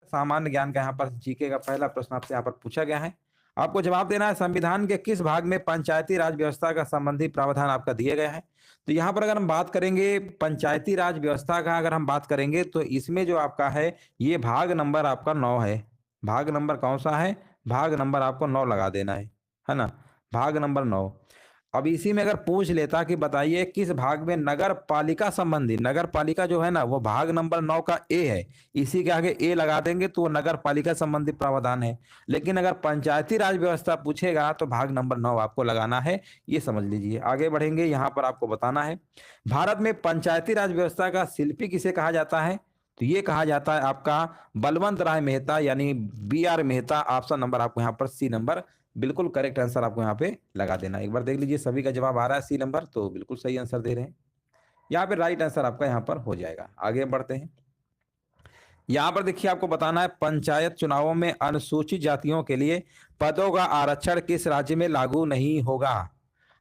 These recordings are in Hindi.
सामान्य ज्ञान का यहाँ पर जीके का पहला प्रश्न आपसे यहाँ पर पूछा गया है। आपको जवाब देना है संविधान के किस भाग में पंचायती राज व्यवस्था का संबंधी प्रावधान आपका दिए गए हैं। तो यहाँ पर अगर हम बात करेंगे पंचायती राज व्यवस्था का, अगर हम बात करेंगे तो इसमें जो आपका है ये भाग नंबर आपका 9 है। भाग नंबर कौन सा है? भाग नंबर आपको 9 लगा देना है ना, भाग नंबर 9। अब इसी में अगर पूछ लेता कि बताइए किस भाग में नगर पालिका संबंधी, नगर पालिका जो है ना वो भाग नंबर 9 का ए है, इसी के आगे ए लगा देंगे तो वो नगर पालिका संबंधी प्रावधान है। लेकिन अगर पंचायती राज व्यवस्था पूछेगा तो भाग नंबर 9 आपको लगाना है, ये समझ लीजिए। आगे बढ़ेंगे, यहाँ पर आपको बताना है भारत में पंचायती राज व्यवस्था का शिल्पी किसे कहा जाता है। तो ये कहा जाता है आपका बलवंत राय मेहता, यानी BR मेहता। ऑप्शन नंबर आपको यहाँ पर सी नंबर बिल्कुल करेक्ट आंसर आपको यहाँ पे लगा देना। एक बार देख लीजिए सभी का जवाब आ रहा है सी नंबर, तो बिल्कुल सही आंसर दे रहे हैं। यहाँ पे राइट आंसर आपका यहाँ पर हो जाएगा। आगे बढ़ते हैं, यहाँ पर देखिए आपको बताना है पंचायत चुनावों में अनुसूचित जातियों के लिए पदों का आरक्षण किस राज्य में लागू नहीं होगा,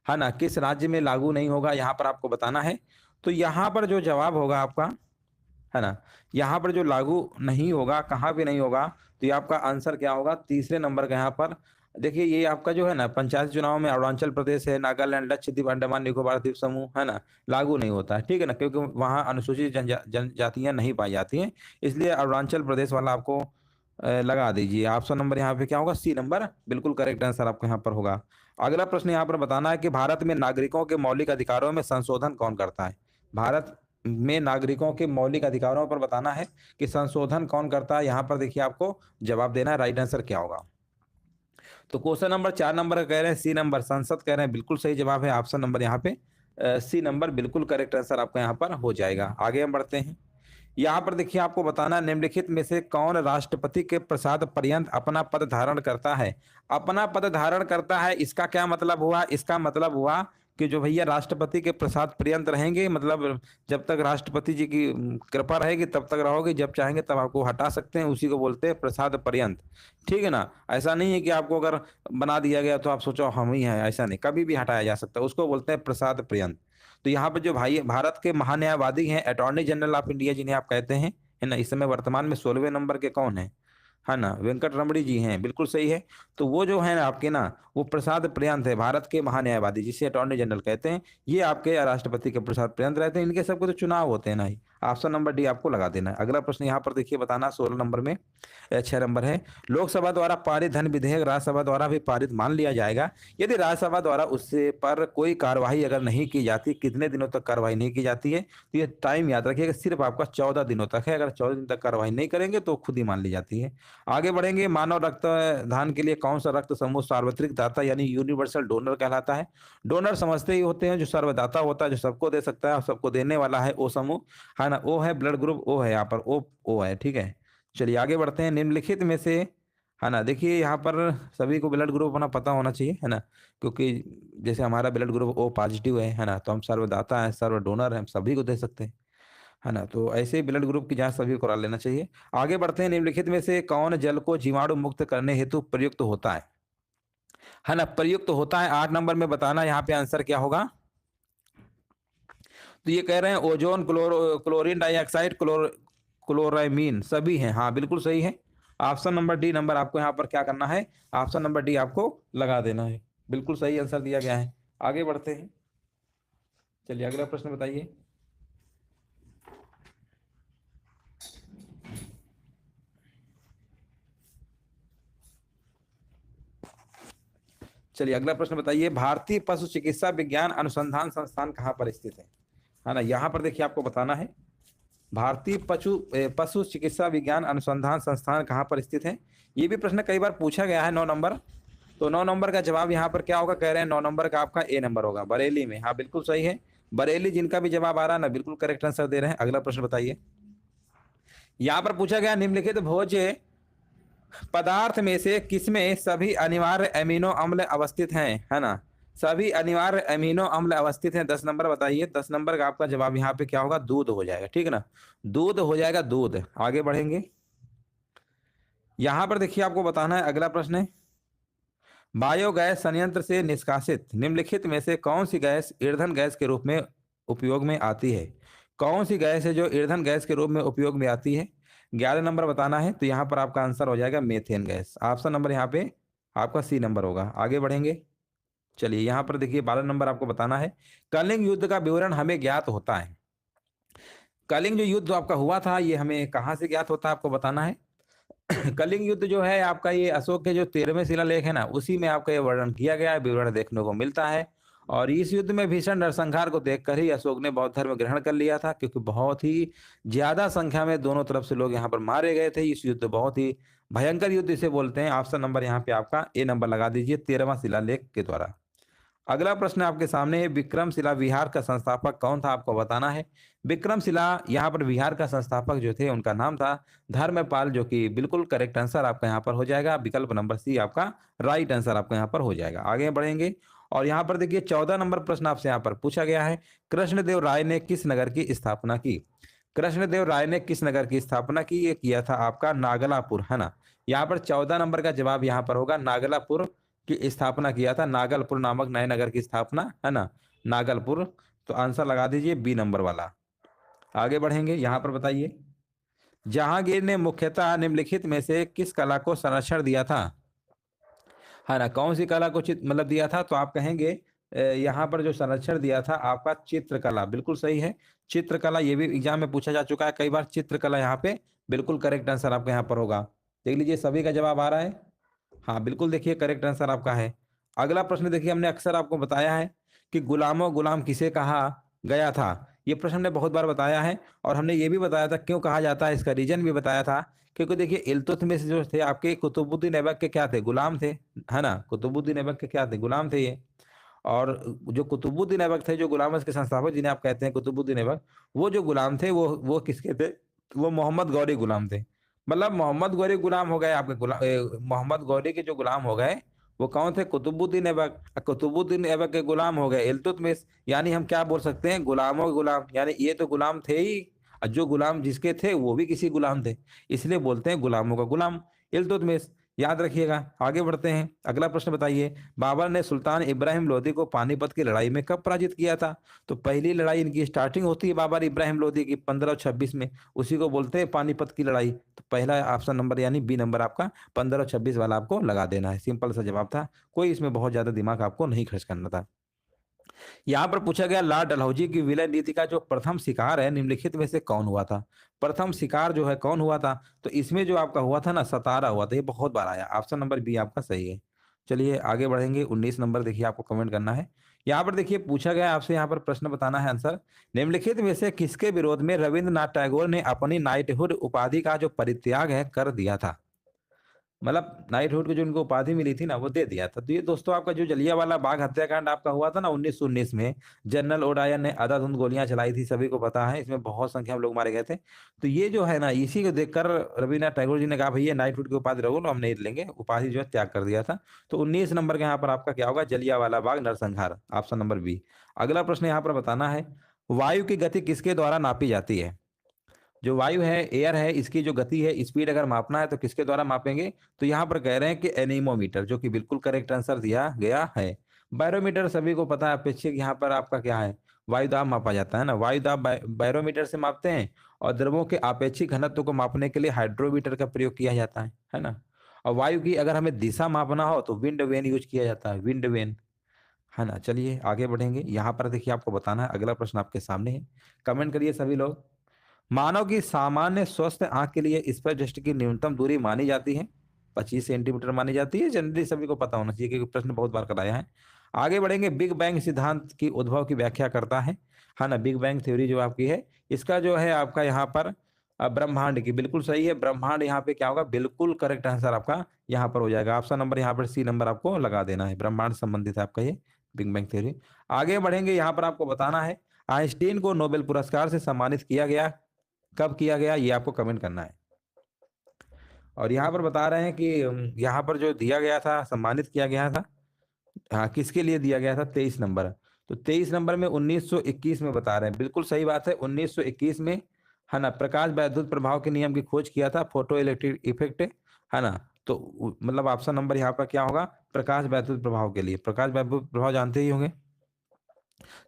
है ना, किस राज्य में लागू नहीं होगा, यहाँ पर आपको बताना है। तो यहाँ पर जो जवाब होगा आपका, है ना, यहाँ पर जो लागू नहीं होगा, कहाँ भी नहीं होगा, तो ये आपका आंसर क्या होगा, तीसरे नंबर का। यहाँ पर देखिए ये आपका जो है ना पंचायत चुनाव में अरुणाचल प्रदेश है, नागालैंड, लक्षद्वीप, अंडमान निकोबार द्वीप समूह, है ना, लागू नहीं होता है, ठीक है ना, क्योंकि वहाँ अनुसूचित जनजातियां नहीं पाई जाती हैं, इसलिए अरुणाचल प्रदेश वाला आपको लगा दीजिए। ऑप्शन नंबर यहाँ पे क्या होगा, सी नंबर बिल्कुल करेक्ट आंसर आपको यहाँ पर होगा। अगला प्रश्न यहाँ पर बताना है कि भारत में नागरिकों के मौलिक अधिकारों में संशोधन कौन करता है। भारत में नागरिकों के मौलिक अधिकारों पर बताना है कि संशोधन कौन करता है। यहाँ पर देखिए आपको जवाब देना है राइट आंसर क्या होगा। तो क्वेश्चन नंबर 4 नंबर कह रहे हैं सी नंबर संसद कह रहे हैं, बिल्कुल सही जवाब है ऑप्शन नंबर यहाँ पे सी नंबर बिल्कुल करेक्ट आंसर आपका यहाँ पर हो जाएगा। आगे हम बढ़ते हैं, यहाँ पर देखिए आपको बताना निम्नलिखित में से कौन राष्ट्रपति के प्रसाद पर्यंत अपना पद धारण करता है। अपना पद धारण करता है, इसका क्या मतलब हुआ, इसका मतलब हुआ कि जो भैया राष्ट्रपति के प्रसाद पर्यंत रहेंगे, मतलब जब तक राष्ट्रपति जी की कृपा रहेगी तब तक रहोगे, जब चाहेंगे तब आपको हटा सकते हैं, उसी को बोलते हैं प्रसाद पर्यंत, ठीक है ना। ऐसा नहीं है कि आपको अगर बना दिया गया तो आप सोचो हम ही हैं, ऐसा नहीं, कभी भी हटाया जा सकता है, उसको बोलते हैं प्रसाद पर्यंत। तो यहाँ पर जो भाई भारत के महान्यायवादी हैं अटॉर्नी जनरल ऑफ इंडिया जिन्हें आप कहते हैं, है ना, इस समय वर्तमान में 16वें नंबर के कौन है ना, वेंकट रमणी जी हैं, बिल्कुल सही है। तो वो जो है ना आपके ना वो प्रसाद पर्यंत है, भारत के महान्यायवादी जिसे अटॉर्नी जनरल कहते हैं, ये आपके राष्ट्रपति के प्रसाद पर्यंत रहते हैं, इनके सबके तो चुनाव होते हैं ना ही। ऑप्शन नंबर डी आपको लगा देना है। अगला प्रश्न यहाँ पर देखिए बताना 16 नंबर में 6 नंबर है, लोकसभा द्वारा पारित धन विधेयक राज्यसभा द्वारा भी पारित मान लिया जाएगा यदि राज्यसभा द्वारा उससे पर कोई कार्यवाही अगर नहीं की जाती, कितने दिनों तक कार्यवाही नहीं की जाती है, तो ये टाइम याद रखिएगा सिर्फ आपका 14 दिनों तक है, अगर 14 दिन तक कार्यवाही नहीं करेंगे तो खुद ही मान ली जाती है। आगे बढ़ेंगे, मानव रक्त दान के लिए कौन सा रक्त समूह सार्वत्रिक दाता यानी यूनिवर्सल डोनर कहलाता है। डोनर समझते ही होते हैं जो सर्वदाता होता है, जो सबको दे सकता है और सबको देने वाला है, ओ समूह, है ना, ओ है ब्लड ग्रुप, ओ है यहाँ पर ओ है, ठीक है। चलिए आगे बढ़ते हैं, निम्नलिखित में से, है ना, देखिए यहाँ पर सभी को ब्लड ग्रुप अपना पता होना चाहिए, है ना, क्योंकि जैसे हमारा ब्लड ग्रुप ओ पॉजिटिव है ना, तो हम सर्वदाता है, सर्व डोनर है, हम सभी को दे सकते हैं, है ना, तो ऐसे ब्लड ग्रुप की जांच सभी को करा लेना चाहिए। आगे बढ़ते हैं, निम्नलिखित में से कौन जल को जीवाणु मुक्त करने हेतु प्रयुक्त होता है ना, प्रयुक्त होता है। 8 नंबर में बताना यहाँ पे आंसर क्या होगा। तो ये कह रहे हैं ओजोन, क्लोरीन डाइऑक्साइड, क्लोरामीन सभी हैं, हाँ बिल्कुल सही है। ऑप्शन नंबर डी नंबर आपको यहाँ पर क्या करना है, ऑप्शन नंबर डी आपको लगा देना है, बिल्कुल सही आंसर दिया गया है। आगे बढ़ते हैं, चलिए अगला प्रश्न बताइए। चलिए अगला प्रश्न बताइए, भारतीय पशु चिकित्सा विज्ञान अनुसंधान संस्थान कहाँ पर स्थित है ना। यहाँ पर देखिए आपको बताना है भारतीय पशु चिकित्सा विज्ञान अनुसंधान संस्थान कहाँ पर स्थित है। ये भी प्रश्न कई बार पूछा गया है, 9 नंबर। तो 9 नंबर का जवाब यहाँ पर क्या होगा, कह रहे हैं 9 नंबर का आपका ए नंबर होगा, बरेली में, हाँ बिल्कुल सही है, बरेली। जिनका भी जवाब आ रहा है ना बिल्कुल करेक्ट आंसर दे रहे हैं। अगला प्रश्न बताइए, यहाँ पर पूछा गया निम्नलिखित भोज्य पदार्थ में से किसमें सभी अनिवार्य अमीनो अम्ल अवस्थित हैं, है ना, सभी अनिवार्य अमीनो अम्ल अवस्थित हैं। 10 नंबर बताइए, 10 नंबर का आपका जवाब यहाँ पे क्या होगा, दूध हो जाएगा, ठीक है ना, दूध हो जाएगा, दूध। आगे बढ़ेंगे, यहाँ पर देखिए आपको बताना है अगला प्रश्न है, बायोगैस संयंत्र से निष्कासित निम्नलिखित में से कौन सी गैस ईंधन गैस के रूप में उपयोग में आती है। कौन सी गैस है जो ईंधन गैस के रूप में उपयोग में आती है। 11 नंबर बताना है, तो यहाँ पर आपका आंसर हो जाएगा मेथेन गैस। ऑप्शन नंबर यहाँ पे आपका सी नंबर होगा। आगे बढ़ेंगे, चलिए यहाँ पर देखिए 12 नंबर आपको बताना है, कलिंग युद्ध का विवरण हमें ज्ञात होता है। कलिंग जो युद्ध आपका हुआ था, ये हमें कहाँ से ज्ञात होता है आपको बताना है। कलिंग युद्ध जो है आपका, ये अशोक के जो 13वें शिलालेख है ना, उसी में आपका ये वर्णन किया गया है, विवरण देखने को मिलता है। और इस युद्ध में भीषण नरसंहार को देखकर ही अशोक ने बौद्ध धर्म ग्रहण कर लिया था, क्योंकि बहुत ही ज्यादा संख्या में दोनों तरफ से लोग यहाँ पर मारे गए थे। इस युद्ध बहुत ही भयंकर युद्ध इसे बोलते हैं। ऑप्शन नंबर यहाँ पे आपका ए नंबर लगा दीजिए, 13वां शिलालेख के द्वारा। अगला प्रश्न आपके सामने है, विक्रमशिला विहार का संस्थापक कौन था आपको बताना है। विक्रमशिला यहाँ पर विहार का संस्थापक जो थे, उनका नाम था धर्मपाल, जो कि बिल्कुल करेक्ट आंसर आपका यहाँ पर हो जाएगा। विकल्प नंबर सी आपका राइट आंसर आपका यहाँ पर हो जाएगा। आगे बढ़ेंगे और यहाँ पर देखिए 14 नंबर प्रश्न आपसे यहाँ पर पूछा गया है, कृष्णदेव राय ने किस नगर की स्थापना की। कृष्णदेव राय ने किस नगर की स्थापना की, ये किया था आपका नागलापुर, है ना। यहाँ पर 14 नंबर का जवाब यहाँ पर होगा नागलापुर की स्थापना किया था, नागलपुर नामक नए नगर की स्थापना, है ना, नागलपुर। तो आंसर लगा दीजिए बी नंबर वाला। आगे बढ़ेंगे, यहाँ पर बताइए, जहांगीर ने मुख्यतः निम्नलिखित में से किस कला को संरक्षण दिया था, है ना, कौन सी कला को मतलब दिया था, तो आप कहेंगे यहाँ पर जो संरक्षण दिया था आपका चित्रकला, बिल्कुल सही है, चित्रकला। ये भी एग्जाम में पूछा जा चुका है कई बार, चित्रकला यहाँ पे बिल्कुल करेक्ट आंसर आपका यहाँ पर होगा। देख लीजिए सभी का जवाब आ रहा है, हाँ बिल्कुल, देखिए करेक्ट आंसर आपका है। अगला प्रश्न देखिए, हमने अक्सर आपको बताया है कि गुलामों गुलाम किसे कहा गया था, ये प्रश्न हमने बहुत बार बताया है। और हमने ये भी बताया था क्यों कहा जाता है, इसका रीजन भी बताया था। क्योंकि देखिए इल्तुतमिश जो थे आपके कुतुबुद्दीन ऐबक के क्या थे, गुलाम थे, है ना, कुतुबुद्दीन ऐबक के क्या थे, गुलाम थे ये। और जो कुतुबुद्दीन ऐबक थे, जो गुलाम के संस्थापक जिन्हें आप कहते हैं कुतुबुद्दीन ऐबक, वो जो गुलाम थे वो किसके थे, वो मोहम्मद गौरी गुलाम थे। मतलब मोहम्मद गौरी गुलाम हो गए आपके मोहम्मद गौरी के जो गुलाम हो गए, वो कौन थे, कुतुबुद्दीन ऐबक। कुतुबुद्दीन ऐबक के गुलाम हो गए इल्तुतमिश। यानी हम क्या बोल सकते हैं, गुलामों के गुलाम, यानी ये तो गुलाम थे ही, और जो गुलाम जिसके थे वो भी किसी गुलाम थे, इसलिए बोलते हैं गुलामों का गुलाम, इल्तुतमिश। याद रखिएगा। आगे बढ़ते हैं, अगला प्रश्न बताइए, बाबर ने सुल्तान इब्राहिम लोदी को पानीपत की लड़ाई में कब पराजित किया था। तो पहली लड़ाई इनकी स्टार्टिंग होती है बाबर इब्राहिम लोदी की 1526 में, उसी को बोलते हैं पानीपत की लड़ाई। तो पहला ऑप्शन नंबर यानी बी नंबर आपका 1526 वाला आपको लगा देना है, सिंपल सा जवाब था, कोई इसमें बहुत ज्यादा दिमाग आपको नहीं खर्च करना था। यहाँ पर पूछा गया, लॉर्ड डलहौजी की विलय नीति का जो प्रथम शिकार है निम्नलिखित में से कौन हुआ था। प्रथम शिकार जो है कौन हुआ था, तो इसमें जो आपका हुआ था ना, सतारा हुआ था, ये बहुत बार आया, ऑप्शन नंबर बी आपका सही है। चलिए आगे बढ़ेंगे, 19 नंबर देखिए आपको कमेंट करना है। यहाँ पर देखिए पूछा गया आपसे, यहाँ पर प्रश्न बताना है आंसर, निम्नलिखित में से किसके विरोध में रविंद्रनाथ टैगोर ने अपनी नाइटहुड उपाधि का जो परित्याग है कर दिया था। मतलब नाइटहुड को जो उनको उपाधि मिली थी ना, वो दे दिया था। तो ये दोस्तों आपका जो जलियांवाला बाग हत्याकांड आपका हुआ था ना 1919 में, जनरल ओडायर ने आधाधुंध गोलियां चलाई थी, सभी को पता है, इसमें बहुत संख्या में लोग मारे गए थे। तो ये जो है ना, इसी को देखकर रविन्द्रनाथ टैगोर जी ने कहा भैया नाइटहुड की उपाधि रखो, हम नहीं लेंगे, उपाधि जो है त्याग कर दिया था। तो 19 नंबर का यहाँ पर आपका क्या होगा, जलियांवाला बाग नरसंहार, ऑप्शन नंबर बी। अगला प्रश्न यहाँ पर बताना है, वायु की गति किसके द्वारा नापी जाती है। जो वायु है, एयर है, इसकी जो गति है, स्पीड अगर मापना है तो किसके द्वारा मापेंगे, तो यहाँ पर कह रहे हैं कि एनीमोमीटर, जो कि बिल्कुल करेक्ट आंसर दिया गया है। बैरोमीटर सभी को पता है, अपेक्षिक यहाँ पर आपका क्या है, वायुदाब मापा जाता है ना, वायुदाब बैरोमीटर से मापते हैं। और द्रवों के आपेक्षिक घनत्व को मापने के लिए हाइड्रोमीटर का प्रयोग किया जाता है ना। और वायु की अगर हमें दिशा मापना हो तो विंड वेन यूज किया जाता है, विंड वेन, है ना। चलिए आगे बढ़ेंगे, यहाँ पर देखिए आपको बताना है, अगला प्रश्न आपके सामने है, कमेंट करिए सभी लोग। मानव की सामान्य स्वस्थ आंख के लिए स्पर्श दृष्टि की न्यूनतम दूरी मानी जाती है 25 सेंटीमीटर मानी जाती है, जनरली सभी को पता होना चाहिए क्योंकि प्रश्न बहुत बार कराया है। आगे बढ़ेंगे, बिग बैंग सिद्धांत की उद्भव की व्याख्या करता है ना, बिग बैंग थ्योरी जो आपकी है, इसका जो है आपका यहाँ पर ब्रह्मांड की, बिल्कुल सही है, ब्रह्मांड यहाँ पे क्या होगा, बिल्कुल करेक्ट आंसर आपका यहाँ पर हो जाएगा, ऑप्शन नंबर यहाँ पर सी नंबर आपको लगा देना है, ब्रह्मांड संबंधित है आपका ये बिग बैंग थ्योरी। आगे बढ़ेंगे, यहाँ पर आपको बताना है, आइंस्टीन को नोबेल पुरस्कार से सम्मानित किया गया, कब किया गया, ये आपको कमेंट करना है। और यहाँ पर बता रहे हैं कि यहाँ पर जो दिया गया था, सम्मानित किया गया था, हाँ किसके लिए दिया गया था, 23 नंबर। तो 23 नंबर में 1921 में बता रहे हैं, बिल्कुल सही बात है, 1921 में, है ना, प्रकाश वैद्युत प्रभाव के नियम की खोज किया था, फोटो इलेक्ट्रिक इफेक्ट, है ना। तो मतलब ऑप्शन नंबर यहाँ पर क्या होगा, प्रकाश वैद्युत प्रभाव के लिए, प्रकाश वैद्युत प्रभाव जानते ही होंगे,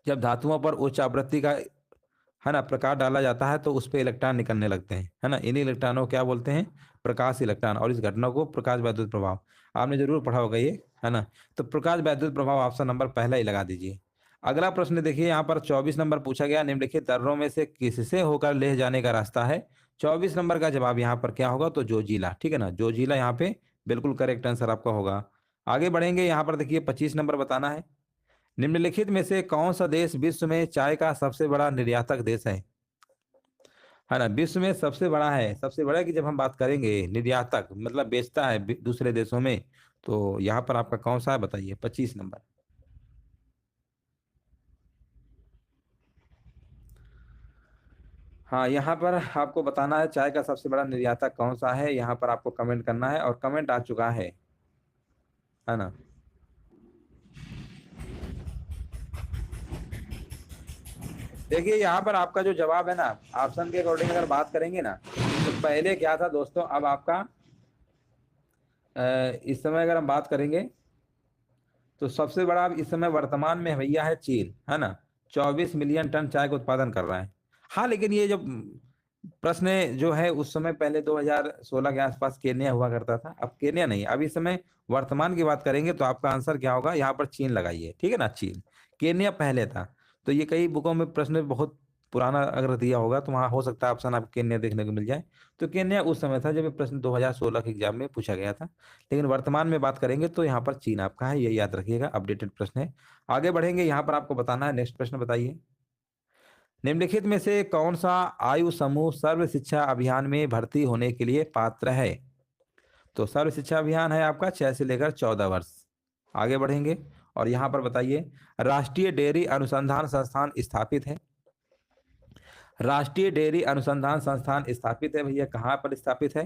जब धातुओं पर उच्च आवृत्ति का है ना, प्रकाश डाला जाता है तो उस पे इलेक्ट्रॉन निकलने लगते हैं, है ना, इन्हीं इलेक्ट्रॉनों को क्या बोलते हैं, प्रकाश इलेक्ट्रॉन, और इस घटना को प्रकाश वैद्युत प्रभाव, आपने जरूर पढ़ा होगा ये, है ना। तो प्रकाश वैद्युत प्रभाव ऑप्शन नंबर पहला ही लगा दीजिए। अगला प्रश्न देखिए, यहाँ पर 24 नंबर पूछा गया, निम्नलिखित दर्रों में से किससे होकर लेह जाने का रास्ता है। 24 नंबर का जवाब यहाँ पर क्या होगा, तो जोजिला, ठीक है ना, जोजिला यहाँ पे बिल्कुल करेक्ट आंसर आपका होगा। आगे बढ़ेंगे, यहाँ पर देखिए 25 नंबर बताना है, निम्नलिखित में से कौन सा देश विश्व में चाय का सबसे बड़ा निर्यातक देश है ना, विश्व में सबसे बड़ा है, सबसे बड़ा की जब हम बात करेंगे, निर्यातक मतलब बेचता है दूसरे देशों में, तो यहाँ पर आपका कौन सा है बताइए, 25 नंबर। हाँ, यहाँ पर आपको बताना है चाय का सबसे बड़ा निर्यातक कौन सा है, यहाँ पर आपको कमेंट करना है, और कमेंट आ चुका है ना। देखिए यहाँ पर आपका जो जवाब है ना, ऑप्शन के अकॉर्डिंग अगर बात करेंगे ना, तो पहले क्या था दोस्तों, अब आपका इस समय अगर हम बात करेंगे, तो सबसे बड़ा अब इस समय वर्तमान में भैया है चीन, है ना, 24 मिलियन टन चाय का उत्पादन कर रहा है। हाँ, लेकिन ये जो प्रश्न जो है, उस समय पहले 2016 के आसपास केन्या हुआ करता था, अब केन्या नहीं, अब इस समय वर्तमान की बात करेंगे तो आपका आंसर क्या होगा, यहाँ पर चीन लगाइए, ठीक है ना, चीन, केन्या पहले था। तो ये कई बुकों में प्रश्न बहुत पुराना अगर दिया होगा तो वहाँ हो सकता है ऑप्शन आपको केन्या देखने को मिल जाए। तो केन्या उस समय था जब ये प्रश्न 2016 के एग्जाम में पूछा गया था, लेकिन वर्तमान में बात करेंगे तो यहाँ पर चीन आपका है, ये याद रखिएगा, अपडेटेड प्रश्न है। आगे बढ़ेंगे, यहाँ पर आपको बताना है, नेक्स्ट प्रश्न बताइए, निम्नलिखित में से कौन सा आयु समूह सर्व शिक्षा अभियान में भर्ती होने के लिए पात्र है। तो सर्व शिक्षा अभियान है आपका 6 से लेकर 14 वर्ष। आगे बढ़ेंगे, और यहाँ पर बताइए, राष्ट्रीय डेयरी अनुसंधान संस्थान स्थापित है, राष्ट्रीय डेयरी अनुसंधान संस्थान स्थापित है भैया, कहाँ पर स्थापित है,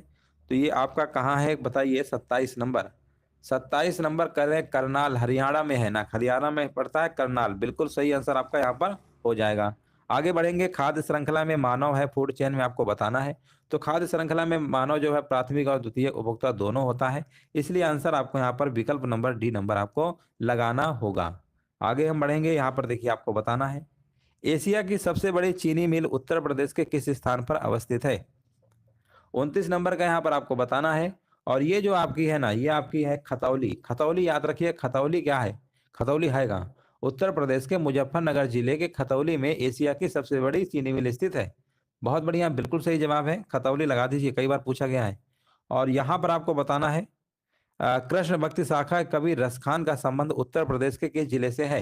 तो ये आपका कहाँ है बताइए, 27 नंबर, 27 नंबर करें, करनाल हरियाणा में है ना, हरियाणा में पड़ता है करनाल, बिल्कुल सही आंसर आपका यहाँ पर हो जाएगा। आगे बढ़ेंगे, खाद्य श्रृंखला में मानव है, फूड चेन में आपको बताना है। तो खाद्य श्रृंखला में मानव जो है प्राथमिक और द्वितीय उपभोक्ता दोनों होता है, इसलिए आंसर आपको यहाँ पर विकल्प नंबर डी नंबर आपको लगाना होगा। आगे हम बढ़ेंगे, यहाँ पर देखिए आपको बताना है, एशिया की सबसे बड़ी चीनी मिल उत्तर प्रदेश के किस स्थान पर अवस्थित है। 29 नंबर का यहाँ पर आपको बताना है, और ये जो आपकी है ना, ये आपकी है खतौली, खतौली याद रखिए, खतौली क्या है, खतौली है कहाँ, उत्तर प्रदेश के मुजफ्फरनगर जिले के खतौली में एशिया की सबसे बड़ी चीनी मिल स्थित है। बहुत बढ़िया, बिल्कुल सही जवाब है, खतौली लगा दीजिए, कई बार पूछा गया है। और यहाँ पर आपको बताना है, कृष्ण भक्ति शाखा कवि रसखान का संबंध उत्तर प्रदेश के किस जिले से है।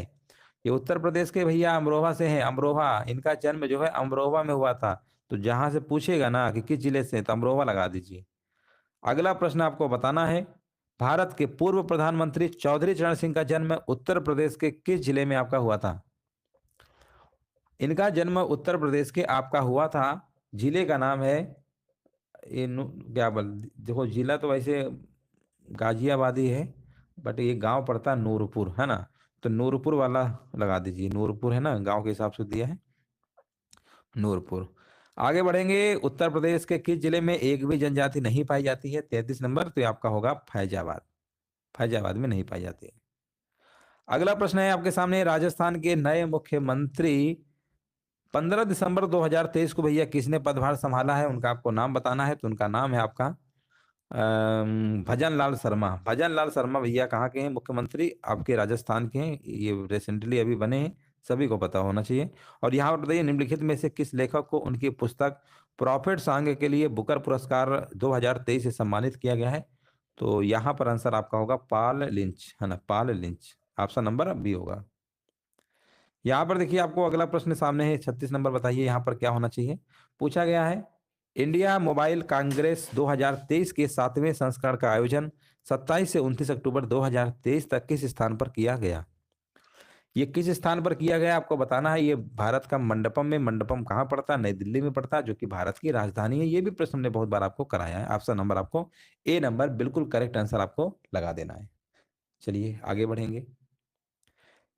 ये उत्तर प्रदेश के भैया अमरोहा से है, अमरोहा, इनका जन्म जो है अमरोहा में हुआ था। तो जहां से पूछेगा ना कि किस जिले से, तो अमरोहा लगा दीजिए। अगला प्रश्न आपको बताना है, भारत के पूर्व प्रधानमंत्री चौधरी चरण सिंह का जन्म उत्तर प्रदेश के किस जिले में आपका हुआ था। इनका जन्म उत्तर प्रदेश के आपका हुआ था, जिले का नाम है, क्या बोल, देखो जिला तो वैसे गाजियाबाद ही है, बट ये गांव पड़ता है नूरपुर, है ना, तो नूरपुर वाला लगा दीजिए, नूरपुर है ना, गांव के हिसाब से दिया है, नूरपुर। आगे बढ़ेंगे, उत्तर प्रदेश के किस जिले में एक भी जनजाति नहीं पाई जाती है, 33 नंबर, तो ये आपका होगा फैजाबाद, फैजाबाद में नहीं पाई जाती है। अगला प्रश्न है आपके सामने, राजस्थान के नए मुख्यमंत्री 15 दिसंबर 2023 को भैया किसने पदभार संभाला है, उनका आपको नाम बताना है। तो उनका नाम है आपका भजन लाल शर्मा, भजन लाल शर्मा भैया कहाँ के हैं, मुख्यमंत्री आपके राजस्थान के हैं, ये रिसेंटली अभी बने हैं, सभी को पता होना चाहिए। और यहाँ पर बताइए, निम्नलिखित में से किस लेखक को उनकी पुस्तक प्रॉफिट सॉन्ग के लिए बुकर पुरस्कार 2023 से सम्मानित किया गया है। तो यहाँ पर आंसर आपका होगा पॉल लिंच, है ना, Paul Lynch, option number B होगा। यहाँ पर देखिए आपको अगला प्रश्न सामने है, 36 नंबर, बताइए यहाँ पर क्या होना चाहिए। पूछा गया है, इंडिया मोबाइल कांग्रेस 2023 के 7वें संस्करण का आयोजन 27 से 29 अक्टूबर 2023 तक किस स्थान पर किया गया। ये किस स्थान पर किया गया आपको बताना है। ये भारत का मंडपम में, मंडपम कहाँ पड़ता है, नई दिल्ली में पड़ता है, जो कि भारत की राजधानी है। ये भी प्रश्न हमने बहुत बार आपको कराया है। ऑप्शन नंबर आपको ए नंबर बिल्कुल करेक्ट आंसर आपको लगा देना है। चलिए आगे बढ़ेंगे,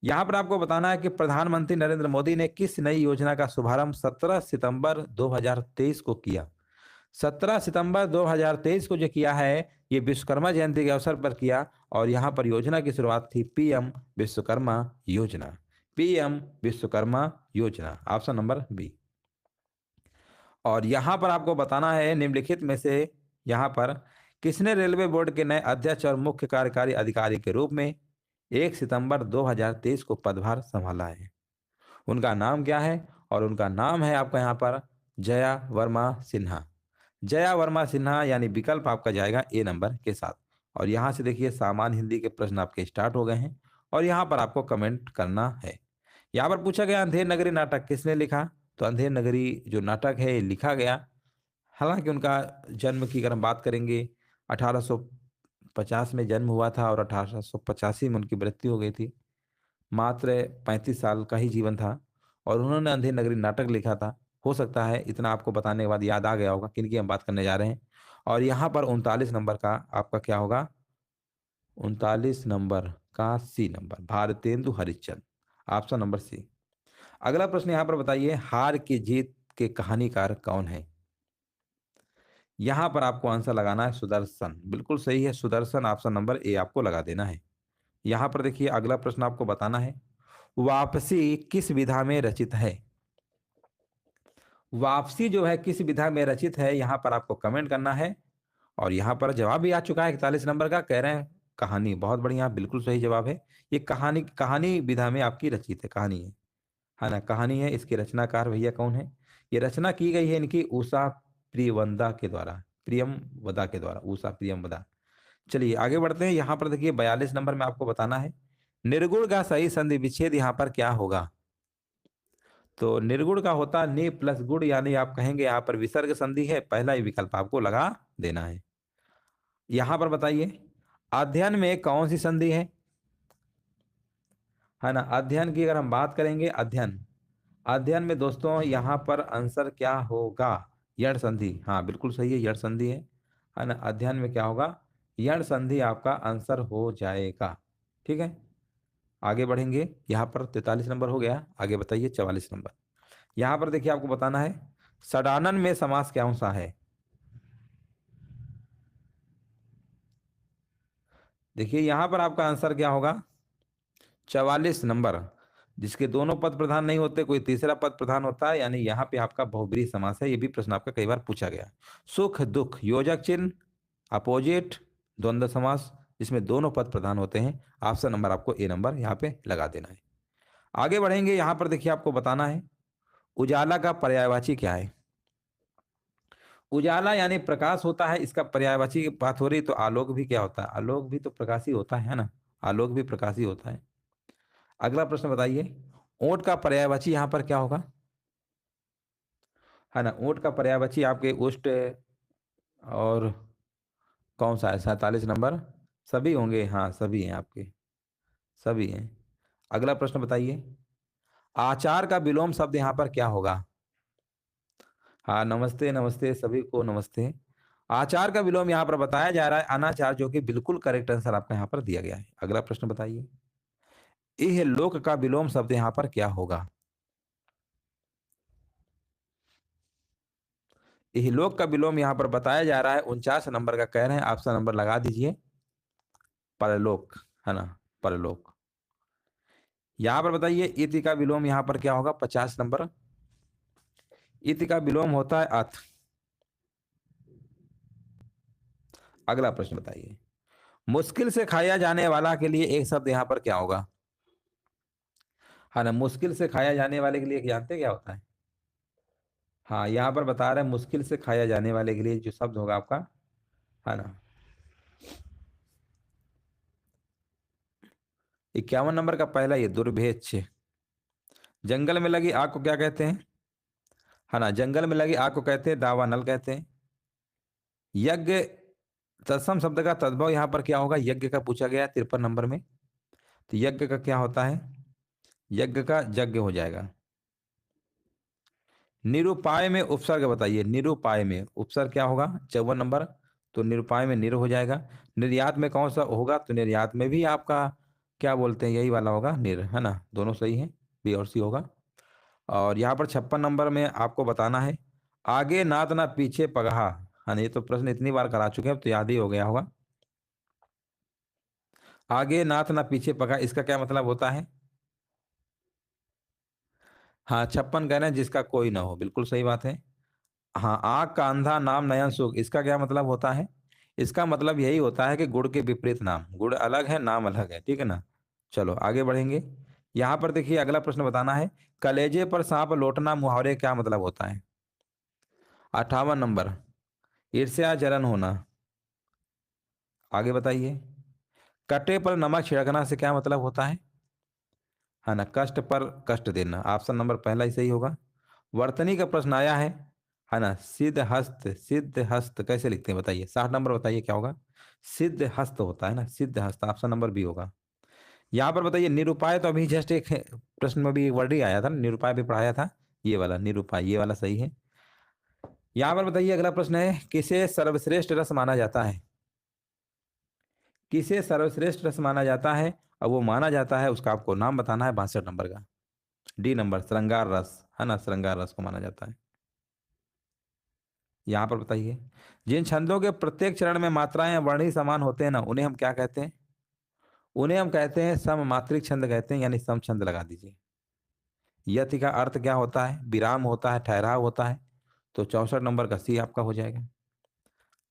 यहाँ पर आपको बताना है कि प्रधानमंत्री नरेंद्र मोदी ने किस नई योजना का शुभारंभ 17 सितंबर 2023 को किया। 17 सितंबर 2023 को जो किया है, ये विश्वकर्मा जयंती के अवसर पर किया, और यहाँ पर योजना की शुरुआत थी पीएम विश्वकर्मा योजना, पीएम विश्वकर्मा योजना, ऑप्शन नंबर बी। और यहाँ पर आपको बताना है निम्नलिखित में से यहाँ पर किसने रेलवे बोर्ड के नए अध्यक्ष और मुख्य कार्यकारी अधिकारी के रूप में 1 सितंबर 2023 को पदभार संभाला है। उनका नाम क्या है? और उनका नाम है आपका यहाँ पर जया वर्मा सिन्हा। जया वर्मा सिन्हा यानी विकल्प आपका जाएगा ए नंबर के साथ। और यहाँ से देखिए सामान्य हिंदी के प्रश्न आपके स्टार्ट हो गए हैं और यहाँ पर आपको कमेंट करना है। यहाँ पर पूछा गया अंधेर नगरी नाटक किसने लिखा? तो अंधेर नगरी जो नाटक है लिखा गया, हालांकि उनका जन्म की अगर हम बात करेंगे 1850 में जन्म हुआ था और 1885 में उनकी मृत्यु हो गई थी। मात्र 35 साल का ही जीवन था और उन्होंने अंधेर नगरी नाटक लिखा था। हो सकता है इतना आपको बताने के बाद याद आ गया होगा किनकी हम बात करने जा रहे हैं। और यहाँ पर 39 नंबर का आपका क्या होगा? 39 नंबर का C number, Bharatendu Harishchandra, option number C. अगला प्रश्न यहाँ पर बताइए, हार की जीत के कहानीकार कौन है? यहाँ पर आपको आंसर लगाना है सुदर्शन। बिल्कुल सही है, सुदर्शन, ऑप्शन नंबर ए आपको लगा देना है। यहाँ पर देखिए अगला प्रश्न आपको बताना है, वापसी किस विधा में रचित है? वापसी जो है किस विधा में रचित है, यहाँ पर आपको कमेंट करना है। और यहाँ पर जवाब भी आ चुका है 41 नंबर का, कह रहे हैं कहानी। बहुत बढ़िया, बिल्कुल सही जवाब है। ये कहानी कहानी विधा में आपकी रचित है, कहानी है ना, कहानी है। इसके रचनाकार भैया कौन है? ये रचना की गई है इनकी उषा प्रियवदा के द्वारा, प्रियमवदा के द्वारा, उषा प्रियमवदा। चलिए आगे बढ़ते हैं। यहाँ पर देखिए 42 नंबर में आपको बताना है, निर्गुण का सही संधि विच्छेद यहाँ पर क्या होगा? तो निर्गुण का होता नि प्लस गुण, यानी आप कहेंगे यहाँ पर विसर्ग संधि है, पहला ही विकल्प आपको लगा देना है। यहाँ पर बताइए अध्ययन में कौन सी संधि है ना? अध्ययन की अगर हम बात करेंगे, अध्ययन, अध्ययन में दोस्तों यहाँ पर आंसर क्या होगा? यण संधि। हाँ बिल्कुल सही है, यण संधि है ना। अध्ययन में क्या होगा? यण संधि आपका आंसर हो जाएगा। ठीक है, आगे बढ़ेंगे। यहाँ पर 43 नंबर हो गया, आगे बताइए 44 नंबर। यहाँ पर देखिए आपको बताना है, षडानन में समास कौन सा है? देखिए यहाँ पर आपका आंसर क्या होगा? 44 नंबर, जिसके दोनों पद प्रधान नहीं होते, कोई तीसरा पद प्रधान होता है, यानी यहाँ पे आपका बहुब्रीहि समास है। ये भी प्रश्न आपका कई बार पूछा गया। सुख दुख, योजक चिन्ह, अपोजिट, द्वंद्व समास, जिसमें दोनों पद प्रधान होते हैं। ऑप्शन नंबर आपको ए नंबर यहाँ पे लगा देना है। आगे बढ़ेंगे। यहाँ पर देखिए आपको बताना है, उजाला का पर्यायवाची क्या है? उजाला यानी प्रकाश होता है, इसका पर्यायवाची की बात हो रही तो आलोक भी क्या होता है? आलोक भी तो प्रकाश ही होता है ना, आलोक भी प्रकाश ही होता है। अगला प्रश्न बताइए, ऊंट का पर्यायवाची यहाँ पर क्या होगा? है ना, ऊंट का पर्यायवाची आपके उष्ट, और कौन सा है? 47 नंबर, सभी होंगे, हाँ सभी हैं आपके, सभी हैं। अगला प्रश्न बताइए, आचार का विलोम शब्द यहाँ पर क्या होगा? हाँ नमस्ते, नमस्ते सभी को, नमस्ते। आचार का विलोम यहाँ पर बताया जा रहा है अनाचार, जो कि बिल्कुल करेक्ट आंसर आपका यहाँ पर दिया गया है। अगला प्रश्न बताइए, इह लोक का विलोम शब्द यहाँ पर क्या होगा? इहलोक का विलोम यहाँ पर बताया जा रहा है, 49 नंबर का कह रहे हैं, ऑप्शन नंबर लगा दीजिए परलोक, है ना, परलोक। यहाँ पर बताइए इति का विलोम यहाँ पर क्या होगा? 50 नंबर, इति का विलोम होता है अथ। अगला प्रश्न बताइए, मुश्किल से खाया जाने वाला के लिए एक शब्द यहाँ पर क्या होगा? है ना, मुश्किल से खाया जाने वाले के लिए जानते क्या होता है? हाँ यहाँ पर बता रहे हैं, मुश्किल से खाया जाने वाले के लिए जो शब्द होगा आपका, है ना, 51 नंबर का पहला, ये दुर्भेच्छ। जंगल में लगी आग को क्या कहते हैं? है ना, जंगल में लगी आग को कहते हैं दावानल कहते हैं। यज्ञ, तत्सम शब्द का तद्भव यहाँ पर क्या होगा? यज्ञ का पूछा गया 53 नंबर में, तो यज्ञ का क्या होता है? यज्ञ का यज्ञ हो जाएगा। निरुपाय में उपसर्ग बताइए, निरुपाय में उपसर्ग क्या होगा? 54 नंबर, तो निरुपाय में निर हो जाएगा। निर्यात में कौन सा होगा? तो निर्यात में भी आपका क्या बोलते हैं, यही वाला होगा, निर, है ना, दोनों सही है, बी और सी होगा। और यहाँ पर 56 नंबर में आपको बताना है, आगे नात ना पीछे पगहा, हाँ ये तो प्रश्न इतनी बार करा चुके हैं, अब तो याद ही हो गया होगा। आगे नाथ ना पीछे पगहा, इसका क्या मतलब होता है? हाँ 56 कह रहे हैं जिसका कोई ना हो, बिल्कुल सही बात है। हाँ, आँख का अंधा नाम नयन सुख, इसका क्या मतलब होता है? इसका मतलब यही होता है कि गुड़ के विपरीत नाम, गुड़ अलग है, नाम अलग है, ठीक है ना? चलो आगे बढ़ेंगे। यहाँ पर देखिए अगला प्रश्न बताना है, कलेजे पर सांप लौटना मुहावरे क्या मतलब होता है? 58 नंबर, ईर्ष्या जलन होना। आगे बताइए, कटे पर नमक छिड़कना से क्या मतलब होता है ना? कष्ट पर कष्ट देना, ऑप्शन नंबर पहला ही सही होगा। वर्तनी का प्रश्न आया है ना? सिद्ध हस्त, सिद्ध हस्त कैसे लिखते हैं बताइए? 60 नंबर बताइए क्या होगा? सिद्ध हस्त होता है ना, सिद्ध हस्त, ऑप्शन नंबर बी होगा। यहाँ पर बताइए निरुपाय, तो अभी जस्ट एक प्रश्न में भी एक वर्ड ही आया था, निरुपाय भी पढ़ाया था, ये वाला निरुपाय, ये वाला सही है। यहाँ पर बताइए अगला प्रश्न है, किसे सर्वश्रेष्ठ रस माना जाता है? किसे सर्वश्रेष्ठ रस माना जाता है? और वो माना जाता है उसका आपको नाम बताना है, 62 नंबर का। डी नंबर, श्रृंगार रस, है ना, श्रृंगार रस को माना जाता है। यहाँ पर बताइए, जिन छंदों के प्रत्येक चरण में मात्राएं या वर्ण ही समान होते हैं ना, उन्हें हम क्या कहते हैं? उन्हें हम कहते हैं सममात्रिक छंद कहते हैं, यानी सम छंद लगा दीजिए। यति का अर्थ क्या होता है? विराम होता है, ठहराव होता है। तो 64 नंबर का सी आपका हो जाएगा।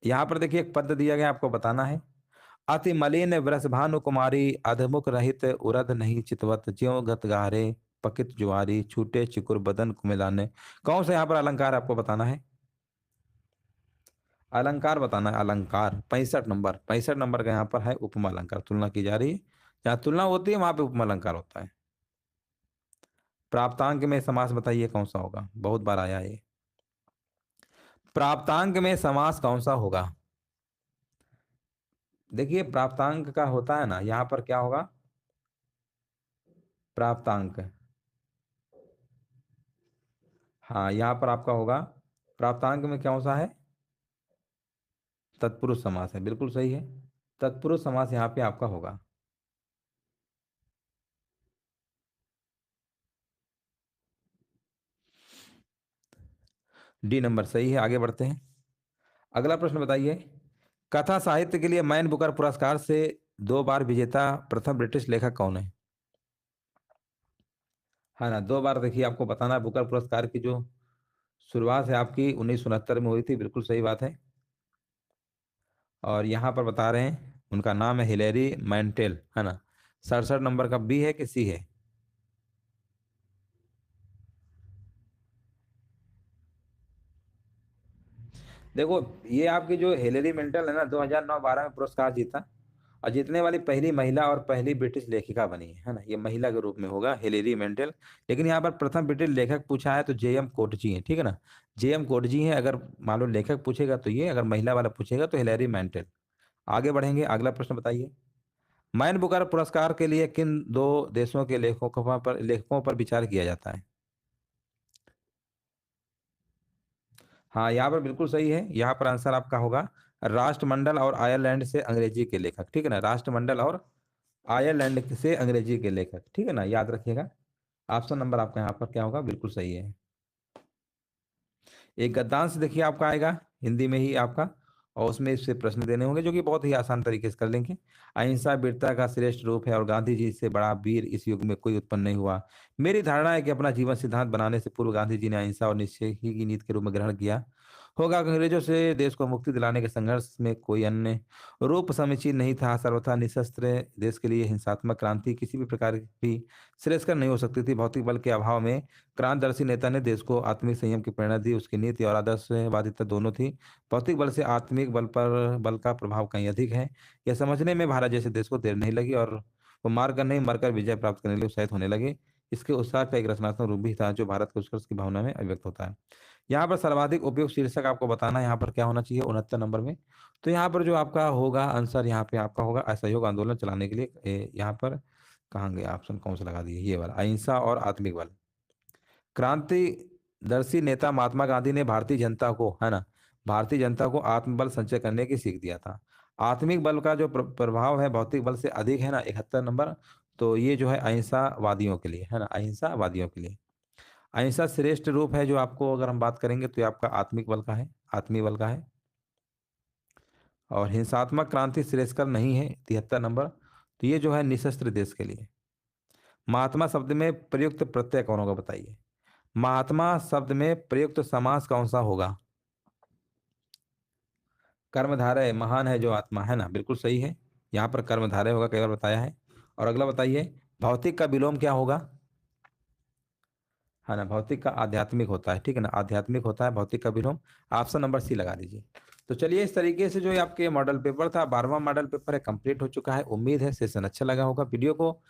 यहाँ पर देखिए एक पद दिया गया, आपको बताना है, अति मलिन वृषभानु कुमारी, अधमुख रहित उरद नहीं चितवत, ज्यों गत गारे पकित जुआरी, छूटे चिकुर बदन कुमिलाने। कौन सा यहाँ पर अलंकार आपको बताना है? अलंकार बताना है, अलंकार। 65 नंबर, 65 नंबर का यहाँ पर है उपमा अलंकार, तुलना की जा रही है, जहाँ तुलना होती है वहां पे उपमा अलंकार होता है। प्राप्तांक में समास बताइए कौन सा होगा? बहुत बार आया है ये। प्राप्तांक में समास कौन सा होगा? देखिए प्राप्तांक का होता है ना, यहाँ पर क्या होगा? प्राप्तांक, हाँ यहाँ पर आपका होगा, प्राप्तांक में कौन सा है? तत्पुरुष समास है, बिल्कुल सही है। तत्पुरुष समास यहाँ पे आपका होगा। डी नंबर सही है। आगे बढ़ते हैं, अगला प्रश्न बताइए, कथा साहित्य के लिए मैन बुकर पुरस्कार से 2 बार विजेता प्रथम ब्रिटिश लेखक कौन है? है ना, 2 बार, देखिए आपको बताना है, बुकर पुरस्कार की जो शुरुआत है आपकी 1969 में हुई थी, बिल्कुल सही बात है। और यहाँ पर बता रहे हैं उनका नाम है हिलेरी मैंटेल, है ना। 67 नंबर का बी है कि सी है? देखो, ये आपकी जो हिलेरी मेंटल है ना, 2009-12 में पुरस्कार जीता, और जीतने वाली पहली महिला और पहली ब्रिटिश लेखिका बनी है ना, ये महिला के रूप में होगा हिलेरी मेंटल। लेकिन यहाँ पर प्रथम ब्रिटिश लेखक पूछा है तो जेएम कोटजी है, ठीक है ना, जेएम कोटजी है। अगर मान लो लेखक पूछेगा तो ये, अगर महिला वाला पूछेगा तो हिलेरी मेंटल। आगे बढ़ेंगे, अगला प्रश्न बताइए, मैन बुकर पुरस्कार के लिए किन 2 देशों के लेखकों पर विचार किया जाता है? हाँ यहाँ पर बिल्कुल सही है, यहाँ पर आंसर आपका होगा राष्ट्रमंडल और आयरलैंड से अंग्रेजी के लेखक, ठीक है ना, राष्ट्रमंडल और आयरलैंड से अंग्रेजी के लेखक, ठीक है ना, याद रखिएगा। ऑप्शन नंबर आपका यहाँ पर क्या होगा? बिल्कुल सही है। एक गद्यांश देखिए आपका आएगा हिंदी में ही आपका, और उसमें इससे प्रश्न देने होंगे जो कि बहुत ही आसान तरीके से कर लेंगे। अहिंसा वीरता का श्रेष्ठ रूप है और गांधी जी से बड़ा वीर इस युग में कोई उत्पन्न नहीं हुआ। मेरी धारणा है कि अपना जीवन सिद्धांत बनाने से पूर्व गांधी जी ने अहिंसा और निश्चय ही की नीति के रूप में ग्रहण किया होगा। अंग्रेजों से देश को मुक्ति दिलाने के संघर्ष में कोई अन्य रूप समीचीन नहीं था। सर्वथा निशस्त्र देश के लिए हिंसात्मक क्रांति किसी भी प्रकार की श्रेयस्कर नहीं हो सकती थी। भौतिक बल के अभाव में क्रांतिदर्शी नेता ने देश को आत्मिक संयम की प्रेरणा दी, उसकी नीति और आदर्शवादिता दोनों थी। भौतिक बल से आत्मिक बल का प्रभाव कहीं अधिक है। यह समझने में भारत जैसे देश को देर नहीं लगी और वो मार कर नहीं मरकर विजय प्राप्त करने के लिए उत्साहित होने लगे। इसके उत्साह का एक रचनात्मक रूप भी था जो भारत के उत्कर्ष की भावना में अभिव्यक्त होता है। यहाँ पर सर्वाधिक उपयुक्त शीर्षक आपको बताना है, यहाँ पर क्या होना चाहिए 69 नंबर में। तो यहाँ पर जो आपका होगा आंसर, यहाँ पे आपका होगा असहयोग आंदोलन चलाने के लिए यहाँ पर कहाँ गया ऑप्शन, कौन सा लगा दिए, ये वाला, अहिंसा और आत्मिक बल। क्रांतिदर्शी नेता महात्मा गांधी ने भारतीय जनता को, है ना, भारतीय जनता को आत्मबल संचय करने की सीख दिया था। आत्मिक बल का जो प्रभाव है भौतिक बल से अधिक है ना, 71 नंबर। तो ये जो है अहिंसा वादियों के लिए, है ना, अहिंसा वादियों के लिए। अहिंसा श्रेष्ठ रूप है जो आपको, अगर हम बात करेंगे तो ये आपका आत्मिक बल का है, आत्मिक बल का है। और हिंसात्मक क्रांति श्रेष्ठकर नहीं है, 73 नंबर। तो ये जो है निशस्त्र देश के लिए। महात्मा शब्द में प्रयुक्त प्रत्यय कौन होगा बताइए? महात्मा शब्द में प्रयुक्त समास कौन सा होगा? कर्मधारय महान है जो आत्मा, है ना, बिल्कुल सही है। यहाँ पर कर्मधारय होगा, कई बार बताया है। और अगला बताइए, भौतिक का विलोम क्या होगा? है ना, भौतिक का आध्यात्मिक होता है, ठीक है ना, आध्यात्मिक होता है भौतिक का विलोम। ऑप्शन नंबर सी लगा दीजिए। तो चलिए, इस तरीके से जो ये आपके मॉडल पेपर था, 12वां मॉडल पेपर है, कंप्लीट हो चुका है। उम्मीद है सेशन अच्छा लगा होगा। वीडियो को